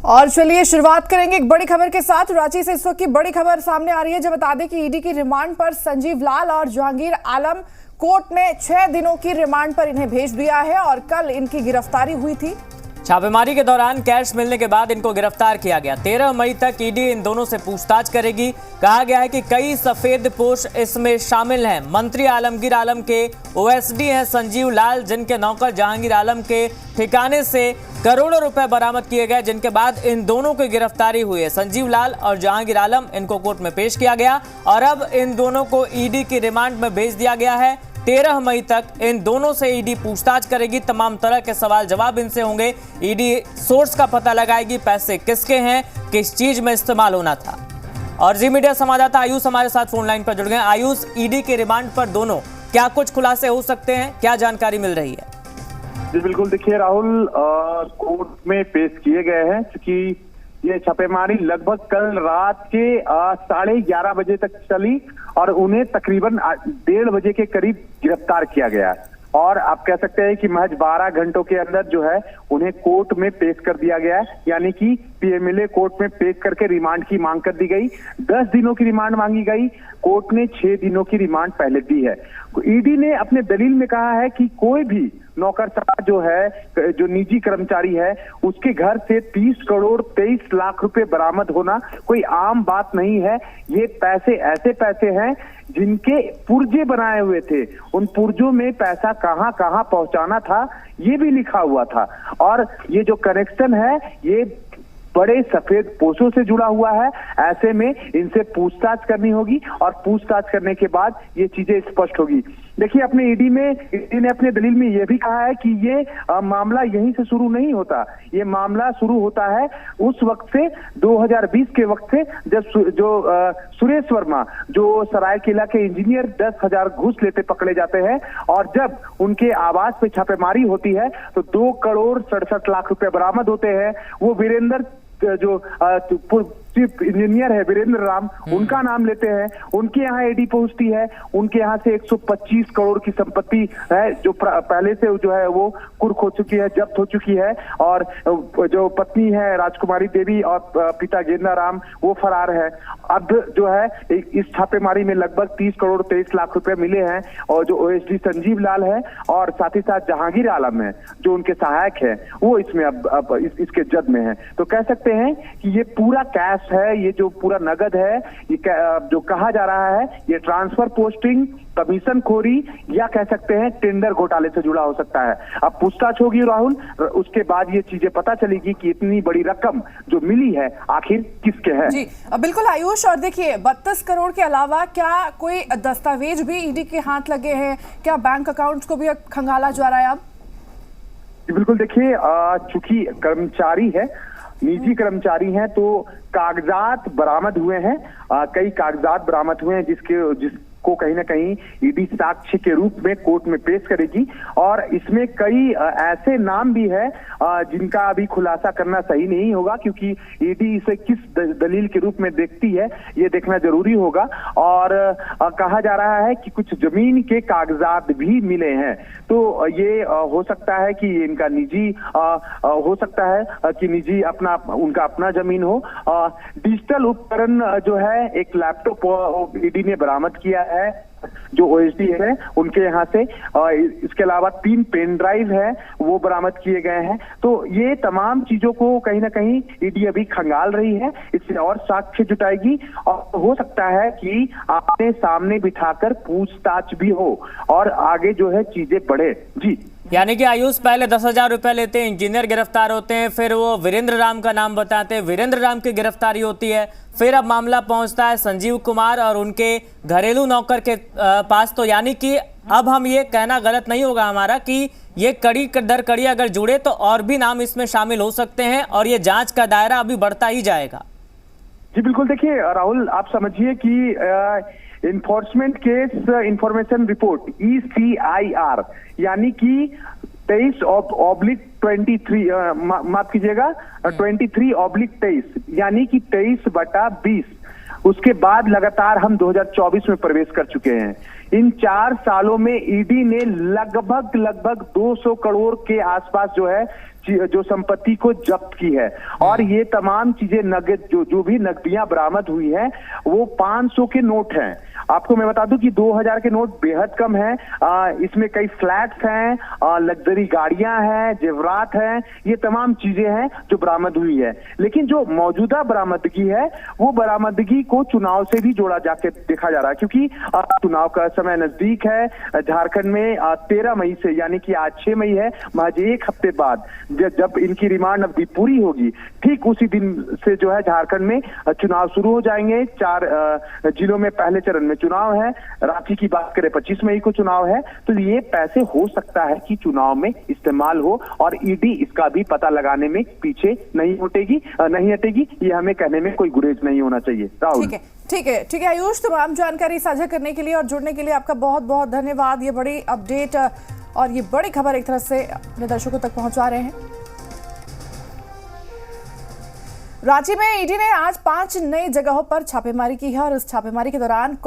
और चलिए शुरुआत करेंगे एक बड़ी खबर के साथ। रांची से इस वक्त की बड़ी खबर सामने आ रही है। जब बता दें कि ईडी की रिमांड पर संजीव लाल और जहांगीर आलम कोर्ट ने 6 दिनों की रिमांड पर इन्हें भेज दिया है और कल इनकी गिरफ्तारी हुई थी। छापेमारी के दौरान कैश मिलने के बाद इनको गिरफ्तार किया गया। 13 मई तक ईडी इन दोनों से पूछताछ करेगी। कहा गया है कि कई सफेदपोश इसमें शामिल हैं। मंत्री आलमगीर आलम के ओएसडी हैं संजीव लाल, जिनके नौकर जहांगीर आलम के ठिकाने से करोड़ों रुपए बरामद किए गए, जिनके बाद इन दोनों की गिरफ्तारी हुई है। संजीव लाल और जहांगीर आलम इनको कोर्ट में पेश किया गया और अब इन दोनों को ईडी की रिमांड में भेज दिया गया है। 13 मई तक इन दोनों से ईडी पूछताछ करेगी। तमाम तरह के सवाल जवाब इनसे होंगे। ईडी सोर्स का पता लगाएगी, पैसे किसके हैं, किस चीज में इस्तेमाल होना था। और जी मीडिया संवाददाता आयुष हमारे साथ फोन लाइन पर जुड़ गए। आयुष, ईडी के रिमांड पर दोनों क्या कुछ खुलासे हो सकते हैं, क्या जानकारी मिल रही है? जी बिल्कुल, देखिए राहुल, कोर्ट में पेश किए गए हैं क्योंकि ये छापेमारी लगभग कल रात के 11:30 बजे तक चली और उन्हें तकरीबन 1:30 बजे के करीब गिरफ्तार किया गया और आप कह सकते हैं कि महज 12 घंटों के अंदर जो है उन्हें कोर्ट में पेश कर दिया गया है। यानी कि पीएमएलए कोर्ट में पेश करके रिमांड की मांग कर दी गई। 10 दिनों की रिमांड मांगी गई, कोर्ट ने 6 दिनों की रिमांड पहले दी है। ईडी ने अपने दलील में कहा है कि कोई भी नौकरशाह जो है, जो निजी कर्मचारी है, उसके घर से 30 करोड़ 23 लाख रुपए बरामद होना कोई आम बात नहीं है। ये पैसे ऐसे पैसे हैं जिनके पुर्जे बनाए हुए थे, उन पुर्जों में पैसा कहां कहां पहुंचाना था ये भी लिखा हुआ था। और ये जो कनेक्शन है ये बड़े सफेद पोशों से जुड़ा हुआ है। ऐसे में इनसे पूछताछ करनी होगी और पूछताछ करने के बाद ये चीजें स्पष्ट होगी। देखिए, अपने ईडी ने अपने दलील में यह भी कहा है कि ये मामला यहीं से शुरू नहीं होता। ये मामला शुरू होता है उस वक्त से, 2020 के वक्त से, जब सुरेश वर्मा जो सरायकेला के इंजीनियर 10,000 घूस लेते पकड़े जाते हैं और जब उनके आवास पे छापेमारी होती है तो 2 करोड़ 67 लाख रुपए बरामद होते हैं। वो वीरेंद्र जो चीफ इंजीनियर है वीरेंद्र राम, उनका नाम लेते हैं। उनके यहाँ ईडी पहुंचती है, उनके यहाँ से 125 करोड़ की संपत्ति है जो पहले से जो है वो कुर्क हो चुकी है, जब्त हो चुकी है। और जो पत्नी है राजकुमारी देवी और पिता गेंदा राम, वो फरार है। अब जो है इस छापेमारी में लगभग 30 करोड़ 23 लाख रुपए मिले हैं और जो ओएसडी संजीव लाल है और साथ ही साथ जहांगीर आलम है जो उनके सहायक है, वो इसमें अब इसके जद में है। तो कह सकते हैं कि ये पूरा कैश है, ये जो पूरा नगद है, ये जो कहा जा रहा है ये ट्रांसफर पोस्टिंग, कमीशन खोरी या कह सकते हैं टेंडर घोटाले से जुड़ा हो सकता है। अब पूछताछ होगी राहुल, उसके बाद ये चीजें पता चलेगी कि इतनी बड़ी रकम जो मिली है आखिर किसके है। जी बिल्कुल आयुष, और देखिए 32 करोड़ के अलावा क्या कोई दस्तावेज भी ईडी के हाथ लगे हैं? क्या बैंक अकाउंट्स को भी खंगाला जा रहा है अब? बिल्कुल, देखिए चूंकि कर्मचारी है, निजी कर्मचारी हैं, तो कागजात बरामद हुए हैं। कई कागजात बरामद हुए हैं जिसको कहीं ना कहीं ईडी साक्ष्य के रूप में कोर्ट में पेश करेगी। और इसमें कई ऐसे नाम भी है जिनका अभी खुलासा करना सही नहीं होगा क्योंकि ईडी इसे किस दलील के रूप में देखती है ये देखना जरूरी होगा। और कहा जा रहा है कि कुछ जमीन के कागजात भी मिले हैं, तो ये हो सकता है कि इनका निजी हो सकता है कि निजी उनका अपना जमीन हो। डिजिटल उपकरण जो है, एक लैपटॉप ईडी ने बरामद किया है जो ओएसडी है उनके यहाँ से। इसके अलावा 3 पेन ड्राइव है वो बरामद किए गए हैं। तो ये तमाम चीजों को कहीं ना कहीं ईडी अभी खंगाल रही है, इससे और साक्ष्य जुटाएगी और हो सकता है कि आपने सामने बिठाकर पूछताछ भी हो और आगे जो है चीजें बढ़े। जी, यानी कि आयुष, पहले 10,000 रुपए लेते हैं, इंजीनियर गिरफ्तार होते हैं, फिर वो वीरेंद्र राम का नाम बताते हैं, वीरेंद्र राम की गिरफ्तारी होती है, फिर अब मामला पहुंचता है संजीव कुमार और उनके घरेलू नौकर के पास। तो यानी कि अब हम ये कहना गलत नहीं होगा हमारा कि ये कड़ी दर कड़ी अगर जुड़े तो और भी नाम इसमें शामिल हो सकते हैं और ये जांच का दायरा अभी बढ़ता ही जाएगा। जी बिल्कुल, देखिए राहुल, आप समझिए कि enforcement case information report ECIR यानी कि 23/23 माफ कीजिएगा 23/23 यानी कि 23/20 उसके बाद लगातार हम 2024 में प्रवेश कर चुके हैं। इन 4 सालों में ईडी ने लगभग 200 करोड़ के आसपास जो संपत्ति को जब्त की है, और ये तमाम चीजें नगद जो भी नकदियां बरामद हुई हैं वो 500 के नोट हैं। आपको मैं बता दूं कि 2000 के नोट बेहद कम है। इसमें कई फ्लैट्स हैं, लग्जरी गाड़ियां हैं, जेवरात हैं, ये तमाम चीजें हैं जो बरामद हुई है। लेकिन जो मौजूदा बरामदगी है वो बरामदगी को चुनाव से भी जोड़ा जाके देखा जा रहा है, क्योंकि चुनाव का समय नजदीक है। झारखंड में 13 मई से, यानी कि आज 6 मई है, महज एक हफ्ते बाद जब इनकी रिमांड अवधि पूरी होगी, ठीक उसी दिन से झारखंड में चुनाव शुरू हो जाएंगे। 4 जिलों में पहले चरण में चुनाव है। रांची की बात करें 25 मई को चुनाव है। तो ये पैसे हो सकता है कि चुनाव में इस्तेमाल हो, और ईडी इसका भी पता लगाने में पीछे नहीं हटेगी। ये हमें कहने में कोई गुरेज नहीं होना चाहिए। राहुल, ठीक है आयुष, तमाम जानकारी साझा करने के लिए और जुड़ने के लिए आपका बहुत बहुत धन्यवाद। ये बड़ी अपडेट और ये बड़ी खबर एक तरह से अपने दर्शकों तक पहुंचा रहे हैं। रांची में ईडी ने आज 5 नई जगहों पर छापेमारी की है और इस छापेमारी के दौरान